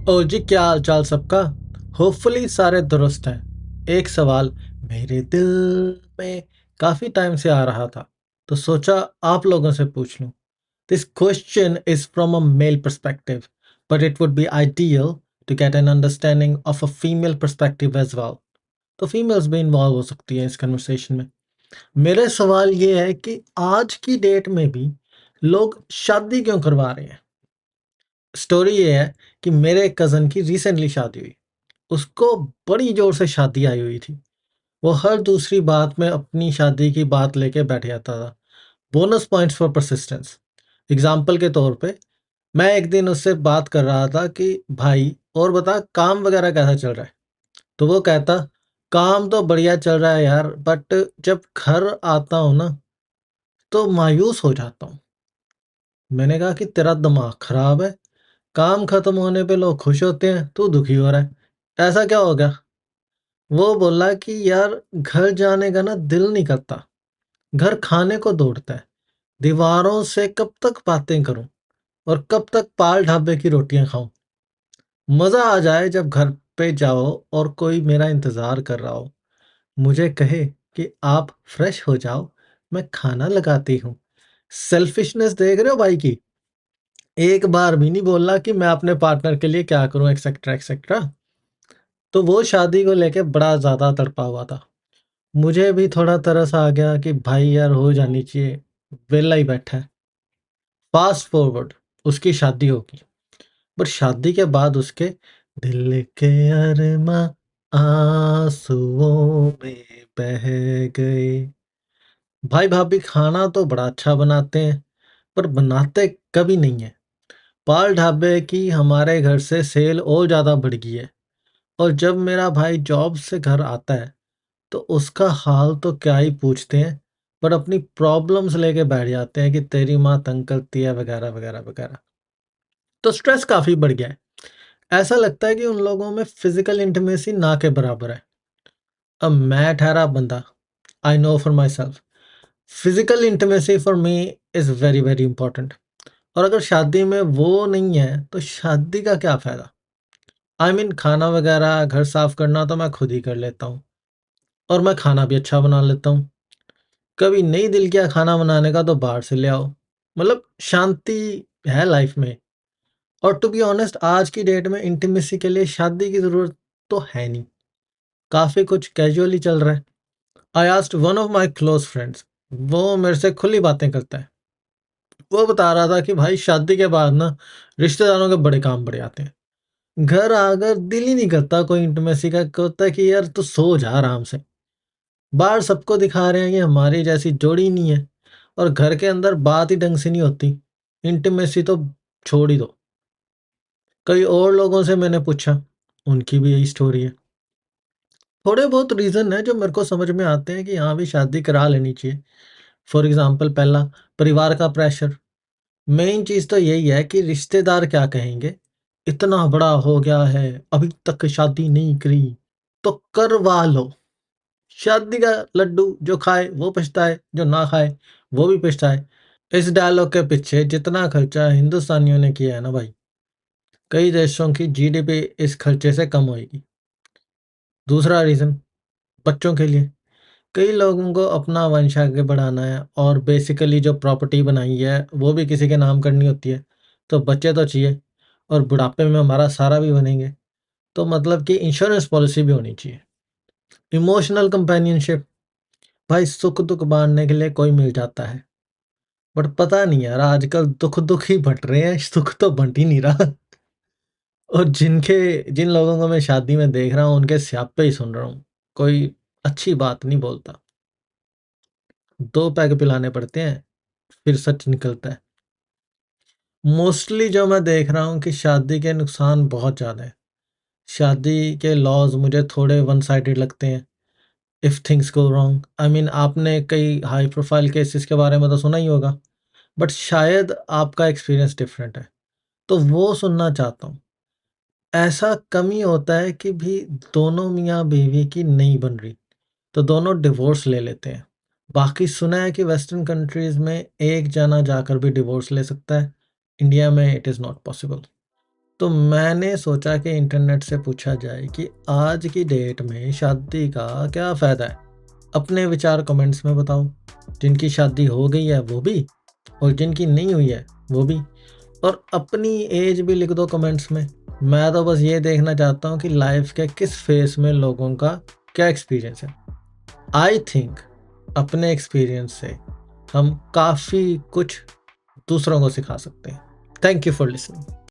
ओ जी, क्या हाल चाल सबका। होपफुली सारे दुरुस्त हैं। एक सवाल मेरे दिल में काफ़ी टाइम से आ रहा था, तो सोचा आप लोगों से पूछ लूं। This question is from a male perspective, but it would be ideal to get an understanding of a female perspective as well. तो फीमेल्स भी इन्वॉल्व हो सकती हैं इस कन्वर्सेशन में। मेरा सवाल ये है कि आज की डेट में भी लोग शादी क्यों करवा रहे हैं। स्टोरी ये है कि मेरे कज़न की रिसेंटली शादी हुई। उसको बड़ी ज़ोर से शादी आई हुई थी। वो हर दूसरी बात में अपनी शादी की बात लेके बैठ जाता था। Bonus points for persistence. Example के तौर पे, मैं एक दिन उससे बात कर रहा था कि भाई और बता काम वगैरह कैसा चल रहा है? तो वो कहता, काम तो बढ़िया चल रहा है यार, बट जब घर आता हूँ ना, तो मायूस हो जाता हूँ। मैंने कहा कि तेरा दिमाग खराब है, काम खत्म होने पे लोग खुश होते हैं, तू दुखी हो रहा है, ऐसा क्या हो गया? वो बोला कि यार घर जाने का ना दिल नहीं करता, घर खाने को दौड़ता है, दीवारों से कब तक बातें करूं और कब तक पाल ढाबे की रोटियां खाऊं। मज़ा आ जाए जब घर पे जाओ और कोई मेरा इंतज़ार कर रहा हो, मुझे कहे कि आप फ्रेश हो जाओ, मैं खाना लगाती हूँ। सेल्फिशनेस देख रहे हो भाई की। एक बार भी नहीं बोलना कि मैं अपने पार्टनर के लिए क्या करूं, एक्सेट्रा एक्सेट्रा। तो वो शादी को लेके बड़ा ज़्यादा तड़पा हुआ था। मुझे भी थोड़ा तरस आ गया कि भाई यार हो जानी चाहिए, वेला ही बैठा है। फास्ट फॉरवर्ड, उसकी शादी होगी, पर शादी के बाद उसके दिल के अरमां आंसुओं में बह गए। भाई भाभी खाना तो बड़ा अच्छा बनाते हैं, पर बनाते कभी नहीं है। पाल ढाबे की हमारे घर से सेल और ज़्यादा बढ़ गई है। और जब मेरा भाई जॉब से घर आता है, तो उसका हाल तो क्या ही पूछते हैं, पर अपनी प्रॉब्लम्स लेके बैठ जाते हैं कि तेरी माँ तंग करती है वगैरह वगैरह वगैरह। तो स्ट्रेस काफ़ी बढ़ गया है। ऐसा लगता है कि उन लोगों में फिजिकल इंटीमेसी ना के बराबर है। अब मैं ठहरा बंदा, I know for my self, physical intimacy for me is very very important. और अगर शादी में वो नहीं है तो शादी का क्या फ़ायदा। आई मीन खाना वगैरह घर साफ करना तो मैं खुद ही कर लेता हूँ, और मैं खाना भी अच्छा बना लेता हूँ। कभी नहीं दिल किया खाना बनाने का तो बाहर से ले आओ। मतलब शांति है लाइफ में। और टू बी ऑनेस्ट, आज की डेट में इंटीमेसी के लिए शादी की ज़रूरत तो है नहीं। काफ़ी कुछ कैजुअली चल रहा है। I asked one of my close friends, वो मेरे से खुली बातें करता है। वो बता रहा था कि भाई शादी के बाद ना रिश्तेदारों के बड़े काम बढ़ जाते हैं। घर आकर दिल ही नहीं करता कोई इंटीमेसी का, होता है कि यार तू सो जा आराम से। बाहर सबको दिखा रहे हैं कि हमारी जैसी जोड़ी नहीं है, और घर के अंदर बात ही ढंग से नहीं होती। इंटीमेसी तो छोड़ ही दो। कई और लोगों से मैंने पूछा, उनकी भी यही स्टोरी है। थोड़े बहुत रीज़न है जो मेरे को समझ में आते हैं कि हाँ भी शादी करा लेनी चाहिए। फॉर एग्जांपल, पहला, परिवार का प्रेशर। मेन चीज़ तो यही है कि रिश्तेदार क्या कहेंगे, इतना बड़ा हो गया है अभी तक शादी नहीं करी, तो करवा लो। शादी का लड्डू जो खाए वो पछताए, जो ना खाए वो भी पछताए। इस डायलॉग के पीछे जितना खर्चा हिंदुस्तानियों ने किया है ना भाई, कई देशों की जीडीपी इस खर्चे से कम होएगी। दूसरा रीज़न, बच्चों के लिए। कई लोगों को अपना वंश आगे बढ़ाना है, और बेसिकली जो प्रॉपर्टी बनाई है वो भी किसी के नाम करनी होती है, तो बच्चे तो चाहिए। और बुढ़ापे में हमारा सारा भी बनेंगे, तो मतलब कि इंश्योरेंस पॉलिसी भी होनी चाहिए। इमोशनल कंपेनियनशिप, भाई सुख दुख बांटने के लिए कोई मिल जाता है, बट पता नहीं यार आजकल दुख दुख ही बंट रहे हैं, सुख तो बंट ही नहीं रहा। और जिन लोगों को मैं शादी में देख रहा हूँ उनके स्यापे ही सुन रहा हूँ, कोई अच्छी बात नहीं बोलता। दो पैग पिलाने पड़ते हैं, फिर सच निकलता है। मोस्टली जो मैं देख रहा हूँ कि शादी के नुकसान बहुत ज़्यादा है। शादी के लॉज मुझे थोड़े वन साइडेड लगते हैं। If things go wrong, I mean आपने कई हाई प्रोफाइल केसेस के बारे में तो सुना ही होगा, बट शायद आपका एक्सपीरियंस डिफरेंट है, तो वो सुनना चाहता हूँ। ऐसा कम ही होता है कि भी दोनों मियाँ बीवी की नहीं बन रही, तो दोनों डिवोर्स ले लेते हैं। बाकी सुना है कि वेस्टर्न कंट्रीज़ में एक जना जाकर भी डिवोर्स ले सकता है। इंडिया में इट इज़ नॉट पॉसिबल। तो मैंने सोचा कि इंटरनेट से पूछा जाए कि आज की डेट में शादी का क्या फ़ायदा है? अपने विचार कमेंट्स में बताओ। जिनकी शादी हो गई है वो भी और जिनकी नहीं हुई है वो भी। और अपनी एज भी लिख दो कमेंट्स में। मैं तो बस ये देखना चाहता हूँ कि लाइफ के किस फेज़ में लोगों का क्या एक्सपीरियंस है। आई थिंक अपने एक्सपीरियंस से हम काफ़ी कुछ दूसरों को सिखा सकते हैं। Thank you for listening.